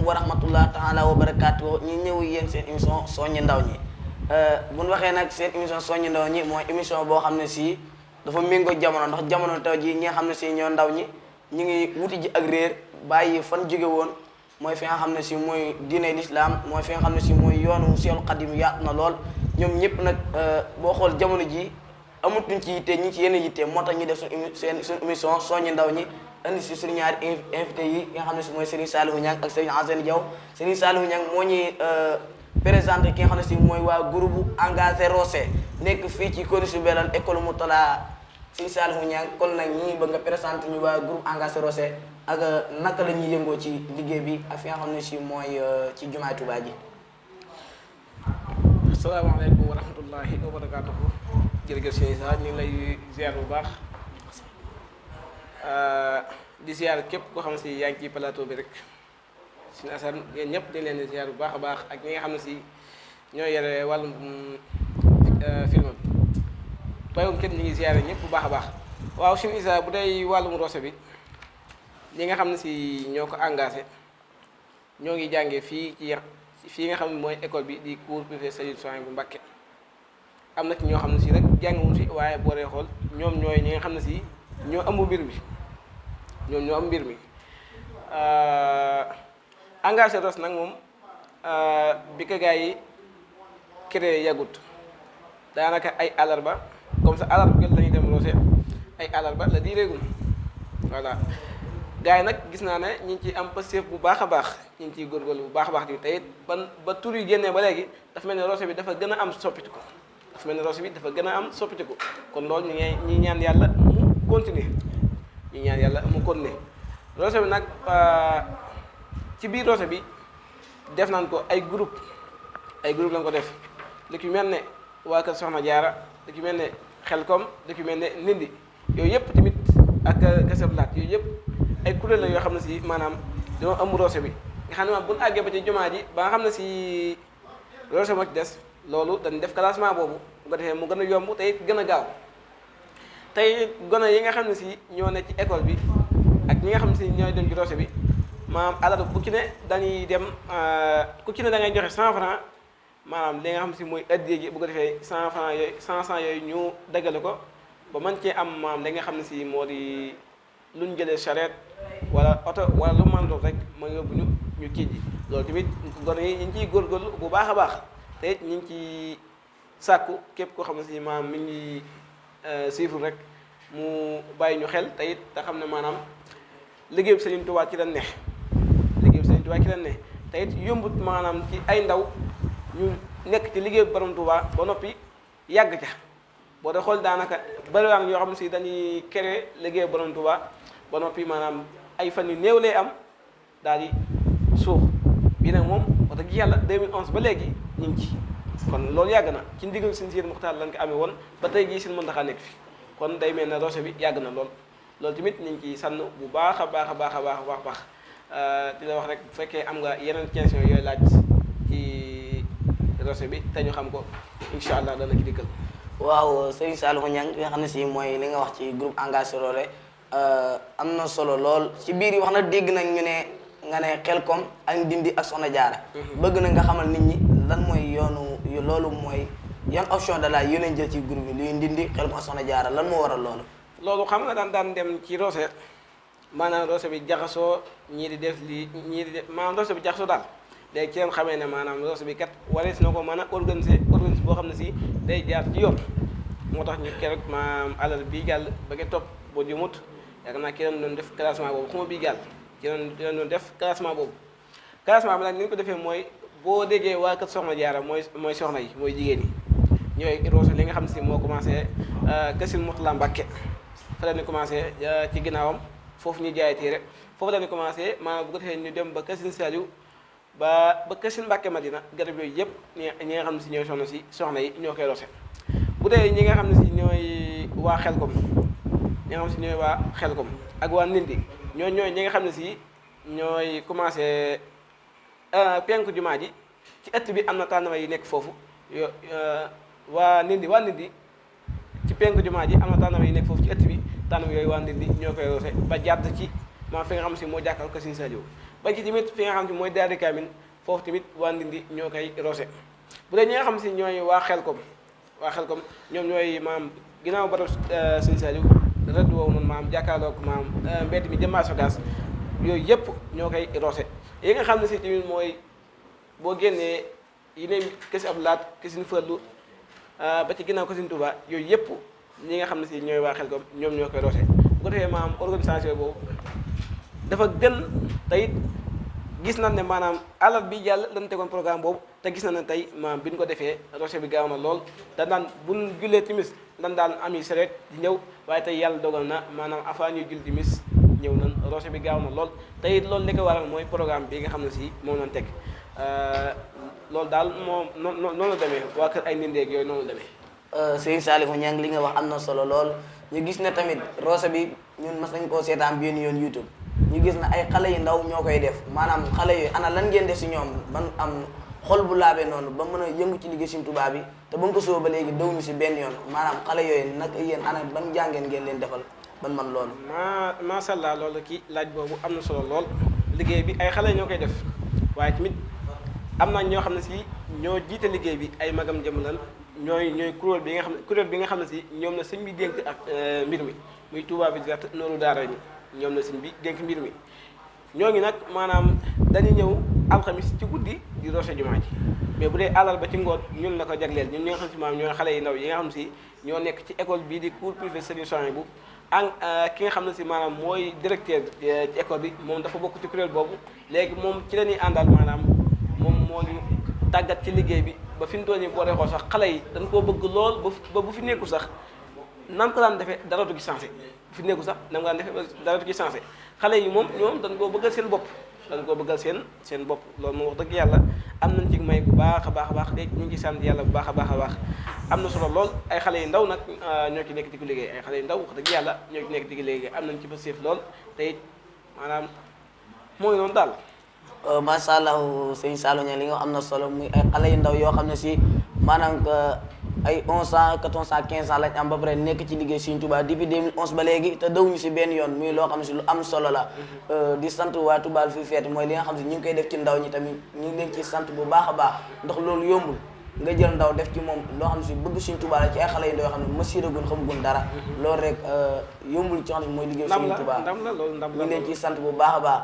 wa rahmatullah taala wa barakaatu ñu ñëw yéen seen émission soññi ndaw ñi bu ñu waxee nag seen émission soññi ndaw ñi mooy émission boo xam ne si dafa méngoo jamono ndax jamono taw ji ñi nga xam ne si ñoo ndaw ñi ñu ngi wuti ji ak réer bàyyi fan jóge woon mooy fi nga xam ne si mooy diine l'islam mooy fi nga xam ne si mooy yoonu Seexul Xadim yaatu na lool ñoom ñëpp nag boo xool jamono ji amatuñ ci yitte ñi ci yenn yitte moo tax ñu def suñu émission soññi ndaw ñi indi si suñu ñaari invité yi nga xam ne si mooy Serigne Saliou Niang ak Serigne Assane Diaw Serigne Saliou Niang moo ñuy présenté ki nga xam ne si mooy waa groupe engagé Rossé nekk fii ci Corniche Belal école Moutala Serigne Saliou Niang kon nag ñi bëgg nga présenté ñu waa groupe engagé Rossé ak naka la ñuy yëngoo ci liggéey bi ak fi nga xam ne si mooy ci jumaay Tuubaa ji. asalaamaaleykum wa rahmatullahi wa barakaatuhu. jërëjëf sëñ Issa ñu ngi lay ziar bu baax di ziar képp koo xam ne si yaa ngi ci plateau bi rek sëñ Assane yéen ñëpp dañ leen di ziar bu baax a baax ak ñi nga xam ne si ñoo yore wàllum film bi bayum kenn ñu ngi ziar ñëpp bu baax a baax. waaw sëñ Issa bu dee wàllum Rossé bi ñi nga xam ne si ñoo ko engagé ñoo ngi jàngee fii nga xam ne mooy école bi di cours privé Serigne Souhaïbou Mbacké am na ci ñoo xam ne si rek jàngiwuñ si waaye boo dee xool ñoom ñooy ñi nga xam ne si ñoo amu mbir mi ñoom ñoo am mbir mi engagé Rossé nag moom bi ko gars yi créé yàggut daanaka ay àllarba comme ça àllarba gën lañuy dem Rossé ay àllarba la di réegul voilà gars yi nag gis naa ne ñu ngi ciy am passif bu baax a baax ñu ngi ciy góorgóorlu bu baax a baax di tey ba tur yu génnee ba léegi dafa mel ne Rossé bi dafa gën a am soppitiku dafa mel ne Rossé bi dafa gën a am soppitiku kon loolu ñi ñaan yàlla mu continuer ñu ñaan yàlla mu continuer Rossé bi nag ci biir Rossé bi def nañ ko ay groupe lañ ko def li ki mel ne waa Kër Soxna Jaara li ki mel ne Xelkom li ki mel ne Ndindi yooyu yëpp tamit ak Kasablaat yooyu yëpp ay kuréel la yoo xam ne si maanaam dañoo am Rossé bi nga xam ne maanaam bu ñu àggee ba ci jumaa ji ba nga xam ne si Rossé moo ci des loolu dañ def classement boobu bu ko defee mu gën a yomb te it gën a gaaw tey gone yi nga xam ne si ñoo ne ci école bi ak ñi nga xam ne si ñooy dem ci Rossé bi maanaam alal bu ci ne dañuy dem ku ci ne da ngay joxe 100 francs maanaam li nga xam ne si mooy addiya gi bu ko defee 100 francs yooyu 100 yooyu ñu dagale ko ba mën cee am maanaam li nga xam ne si moo di luñ jëlee charrette wala oto wala lu mën doon rek ma yóbbu ñu kii ji loolu tamit gone yi ñu ngi ciy góorgóorlu bu baax a baax te it ñu ngi ciy sàkku képp koo xam ne si maanaam mi ngi siiful rek mu bàyyi ñu xel te it te xam ne maanaam liggéeyu Serigne Touba ci la ne liggéeyu Serigne Touba ci la ne te it yombut maanaam ci ay ndaw ñu nekk ci liggéeyu Borom Touba ba noppi yàgg ca boo dee xool daanaka bariwaan yoo xam ne si dañuy créer liggéeyu Borom Touba ba noppi maanaam ay fan yu néew lay am daal di suux bii nag moom wax dëgg yàlla 2011 ba léegi ñu ngi ci kon loolu yàgg na ci ndigal Sëñ Sidi Muxtaar lañ ko amee woon ba tey jii Sëñ Muntaxa nekk fi kon day mel ne Rossé bi yàgg na loolu tamit ñu ngi ciy sànn bu baax a baax a baax a baax a baax di la wax rek bu fekkee am nga yeneen question yooyu laaj ci Rossé bi te ñu xam ko incha allah dana ci dikkal. waaw Serigne Saliou Niang nga xam ne si mooy li nga wax ci groupe engagé Rossé am na solo lool ci biir yi wax na dégg nañ ñu ne nga ne Xelkom ak Ndindi ak Soxna Jaara bëgg na nga xamal nit ñi lan mooy yoonu loolu mooy yan option de la yéen a jël ci groupe bi luy Ndindi Xelkom ak Soxna Jaara lan moo waral loolu. loolu xam nga daan dem ci Rossé maanaam Rossé bi jaxasoo ñii di def lii ñii di def maanaam Rossé bi jaxasoo daal léegi ci leen xamee ne maanaam Rossé bi kat warees na ko mën a organiser boo xam ne si day jaar ci yoon moo tax ñu keroog maanaam alal bii jàll ba nga topp boo jumut yaakaar naa ki doon def classement boobu xuma bii jàll ki doon def classement boobu classement bi nag ni ñu ko defee mooy boo déggee waa Kër Soxna Jaara mooy soxna yi mooy jigéen yi ñooy Rossé li nga xam ne si moo commencé Kasil Moutala Mbacké fa la ñu commencé ci ginnaawam foofu ñu jaay téere foofu la ñu commencé maanaam bu ko defee ñu dem ba Kasil Saliou ba Kasil Mbacké Madina garab yooyu yëpp ñi nga xam ne si ñooy soxna yi ñoo koy Rossé bu dee ñi nga xam ne si ñooy waa Xelkom ñi nga xam ne si ñooy waa Xelkom ak waa Ndindi ñooy ñi nga xam ne si ñooy commencé penku jumaa ji ci ëtt bi am na tànnama yi nekk foofu waa Ndindi ci penku jumaa ji am na tànnama yi nekk foofu ci ëtt bi tànnama yooyu waa Ndindi ñoo koy Rossé ba jàdd ci maanaam fi nga xam ne si moo jàkkal ko Serigne Saliou ba ci tamit fi nga xam ne mooy Daara Kamil foofu tamit waa Ndindi ñoo koy roose bu dee ñi nga xam si ñooy waa Xelkom ñoom ñooy maam ginnaaw barab sëñ Saliou rëdd woowu noonu maam jàkkaarloog maam mbedd mi jëmmaa sogaas yooyu yëpp ñoo koy roose yi nga xam ne si tamit mooy boo génnee yi ne kesi ab laat kesin fëllu ba ci ginnaaw kesin Touba yooyu yëpp ñi nga xam ne si ñooy waa Xelkom ñoom ñoo koy roose bu ko defee maam organisation boobu dafa gën tey gis nañ ne maanaam alal bi jàll lañ tegoon programme boobu te gis na ne tey maam bi ñu ko defee roche bi gaaw na lool te daan bu ñu jullee timis dañ daan am yi sareet di ñëw waaye tey yàlla dogal na maanaam avant ñuy jull timis ñëw nañ roche bi gaaw na lool te it loolu li ko waral mooy programme bi nga xam ne si moom lañ teg loolu daal moom noonu la demee waa kër ay ndindeeg yooyu noonu la demee. Sëñ Salifou Niang li nga wax am na solo lool ñu gis ne tamit roose bi ñun mas nañ koo seetaan benn yoon YouTube. ñu gis na ay xale yu ndaw ñoo koy def maanaam xale yooyu ana lan ngeen def si ñoom ban am xol bu laabee noonu ba mën a yëngu ci liggéey Sëriñ Tuubaa bi te ba nga ko sóoba ba léegi daw ñu si benn yoon maanaam xale yooyu nag yéen ana ban jàngeen ngeen leen defal ban man loolu. macha allah loolu kii laaj boobu am na solo lool liggéey bi ay xale ñoo koy def waaye tamit am na ñoo xam ne si ñoo jiite liggéey bi ay magam jëm lan ñooy kuréel bi nga xam ne si ñoom la sëñ bi dénk ak mbir mi muy Touba Ville Verte Nooru Daara ñoom la sëñ bi dénk mbir mi ñoo ngi nag maanaam dañuy ñëw alxamis ci guddi di roose jumaa ji mais bu dee alal ba ci ngoon ñun la ko jagleel ñun ñi nga xam si maanaam ñooy xale yu ndaw yi nga xam si ñoo nekk ci école bii di cours privé Serigne Souhaïbou ak ki nga xam ne si maanaam mooy directeur ci école bi moom dafa bokk ci kuréel boobu léegi moom ci la ñuy àndal maanaam moom moo ñu tàggat ci liggéey bi ba fi mu toll nii boo dee xool sax xale yi dañ koo bëgg lool ba bu fi nekku sax nan ko daan defee dara du ci changé fi nekku sax nam nga daan defee dara du ci changé xale yi moom ñoom dañ koo bëggal seen bopp seen bopp loolu moom wax dëgg yàlla am nañ ci may bu baax a baax te ñu ngi sant yàlla bu baax a baax am na solo lool ay xale yu ndaw nag ñoo ci nekk di ko liggéey ay xale yu ndaw wax dëgg yàlla ñoo ci nekk di ko liggéey am nañ ci ba séef lool te it maanaam mooy noonu daal. macha allah sëñ Salou Niang li nga am na solo muy ay xale yu ndaw yoo xam ne si maanaam ay 11 ans 14 ans 15 ans lañ am ba pare nekk ci liggéey Sëriñ Tuubaa depuis 2011 ba léegi te dawuñu si benn yoon muy loo xam ne si lu am solo la di sant waa Touba Ville Verte mooy li nga xam ne ñu ngi koy def ci ndaw ñi tamit ñu ngi leen ci sant bu baax a baax ndax loolu yombul nga jël ndaw def ci moom loo xam ne si bëgg Sëriñ Tuubaa la ci ay xale yu ndaw yoo xam ne masiragun xamagun dara loolu rek yombul ci xam ne mooy liggéey Sëriñ Tuubaa ñu ngi leen ci sant bu baax a baax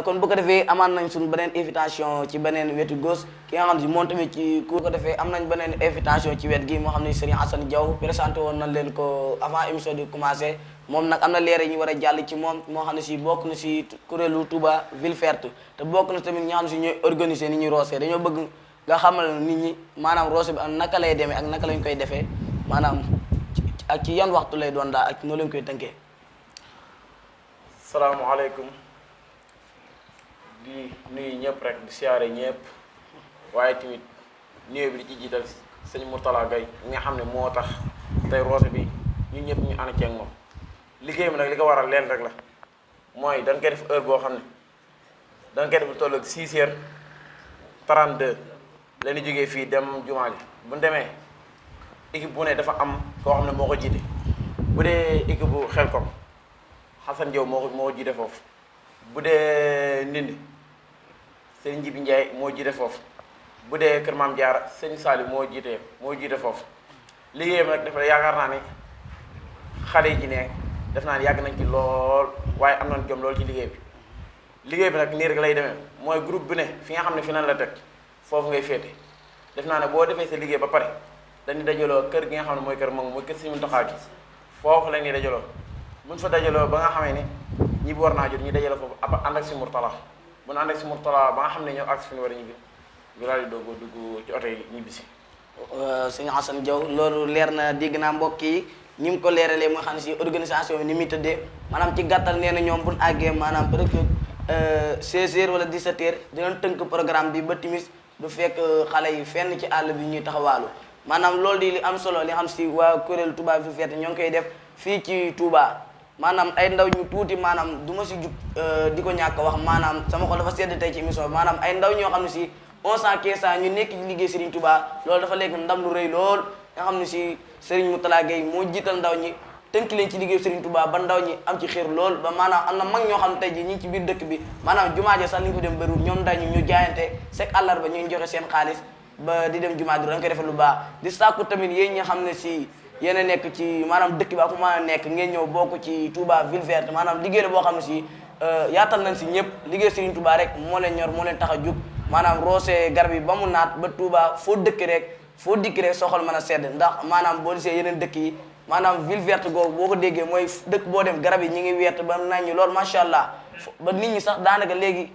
kon bu ko defee amaan nañ suñu beneen invitation ci beneen wetu gauche ki nga xam ne moom tamit ci ku ko defee am nañ beneen invitation ci wet gi moo xam ne Serigne Assane Diaw présenté woon nañ leen ko avant émission di commencé moom nag am na leer yi ñu war a jàll ci moom moo xam ne si bokk na si kuréelu Touba Ville Verte te bokk na tamit ñi nga xam ne si ñooy organiser ni ñuy roosee dañoo bëgg nga xamal nit ñi maanaam roose bi naka lay demee ak naka lañ koy defee maanaam ak ci yan waxtu lay doon daal ak noo leen koy tënkee. salaamaaleykum. di nuyu ñëpp rek di siyaare ñëpp waaye tamit nuyu bi di ci jiital sëñ Mourtala Gaye mi nga xam ne moo tax tey roose bi ñun ñëpp ñu ànd ceeg moom liggéey bi nag li ko waral leen rek la mooy dañ koy def heure boo xam ne dañ koy def lu toll ak 6h32 la ñu jógee fii dem jumaa ji bu ñu demee équipe bu ne dafa am koo xam ne moo ko jiite bu dee équipe bu Xelkom Xasan Diaw moo ko jiite foofu bu dee Ndindi sëñ Njibi Ndiaye moo jiite foofu bu dee Kër Maam Jaara sëñ Saliou moo jiite foofu liggéey bi nag dafa yaakaar naa ne xale yi ci ne def naa ne yàgg nañ ci lool waaye am nañ jom lool ci liggéey bi nag nii rek lay demee mooy groupe bu ne fi nga xam ne fi nan la teg foofu ngay féete def naa ne boo defee sa liggéey ba pare dañuy dajaloo kër gi nga xam ne mooy kër moom mooy kër Sëñ Muntaxa gi foofu la ñuy dajaloo buñ fa dajaloo ba nga xamee ne ñi bi war naa jot ñu dajale foofu ànd ak si Mourtala bu ñu ànd ak si Mourtala ba nga xam ne ñoo ak fi ñu war a ñibbi ñu daal di dugg ci oto yi ñibbi si. sëñ Assane Diaw loolu leer na dégg naa mbokk yi ni mu ko leeralee mooy xam ne si organisation bi ni muy tëddee maanaam ci gàttal nee na ñoom bu ñu àggee maanaam peut-être 16h wala 17h dinañ tënk programme bi ba timis du fekk xale yi fenn ci àll bi ñuy taxawaalu maanaam loolu di li am solo li xam si waa kuréel Touba Ville Verte ñoo ngi koy def fii ci Touba. maanaam ay ndaw ñu tuuti maanaam du ma si jug di ko ñàkk wax maanaam sama xol dafa sedd tey ci émission bi maanaam ay ndaw ñoo xam ne si 11 ans 15 ans ñu nekk ci liggéey Serigne Touba loolu dafa lekk ndam lu rëy lool nga xam ne si Serigne Mourtala Gueye moo jiital ndaw ñi tënk leen ci liggéeyu Serigne Touba ba ndaw ñi am ci xeer lool ba maanaam am na mag ñoo xam ne tey ji ñi ngi ci biir dëkk bi maanaam jumaa ja sax li ñu ko dem bëriwul ñoom ndaw ñi ñu jaayante chaque àllarba ñu ngi joxe seen xaalis ba di dem jumaa ji dañ koy defee lu baax di sàkku tamit yéen ñi xam ne si yéen a nekk ci maanaam dëkk bi ak fu mën a nekk ngeen ñëw bokk ci Touba ville verte maanaam liggéey la boo xam ne si yaatal nañ si ñëpp liggéey Serigne Touba rek moo leen ñor moo leen tax a jug maanaam roose garab yi ba mu naat ba Touba foo dëkk rek foo dikk rek soxal mën a sedd ndax maanaam boo gisee yeneen dëkk yi maanaam ville verte googu boo ko déggee mooy dëkk boo dem garab yi ñi ngi wert ba nañ ñi loolu macha allah ba nit ñi sax daanaka léegi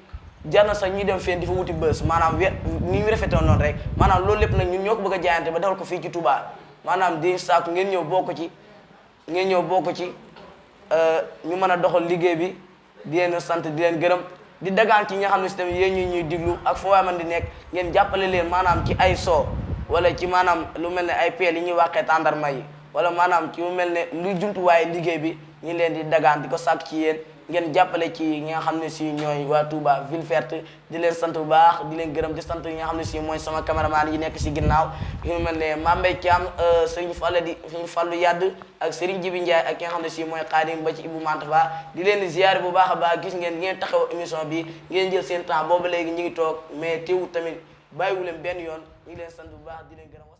jar na sax ñuy dem fenn di fa wuti bës maanaam ni ñu rafetoon noonu rek maanaam loolu lépp nag ñun ñoo ko bëgg a jaayante ba defal ko fii ci Touba maanaam di saaku ngeen ñëw bokk ci ñu mën a doxal liggéey bi di leen sant di leen gërëm di dagaan ci ñi nga xam ne si tamit yéen ñuy diglu ak foo man di nekk ngeen jàppale leen maanaam ci ay soo wala ci maanaam lu mel ne ay peel yi ñuy wàqee tàndarma yi wala maanaam ci lu mel ne luy jumtuwaaye liggéey bi ñu leen di dagaan di ko sàkk ci yéen ngeen jàppale ci ñi nga xam ne si ñooy waa Touba ville verte di leen sant bu baax di leen gërëm di sant ñi nga xam ne si mooy sama caméraman yi nekk si ginnaaw yu mel ne Mambey Thiam Serigne Fallou Yadd ak Serigne Jibi Ndiaye ak ki nga xam ne si mooy Xaadim ba ci Ibou Mantafa di leen di ziyaare bu baax a baax gis ngeen taxaw émission bi ngeen jël seen temps boobu léegi ñu ngi toog mais teewul tamit bàyyiwu leen benn yoon ñu ngi leen sant bu baax di leen gërëm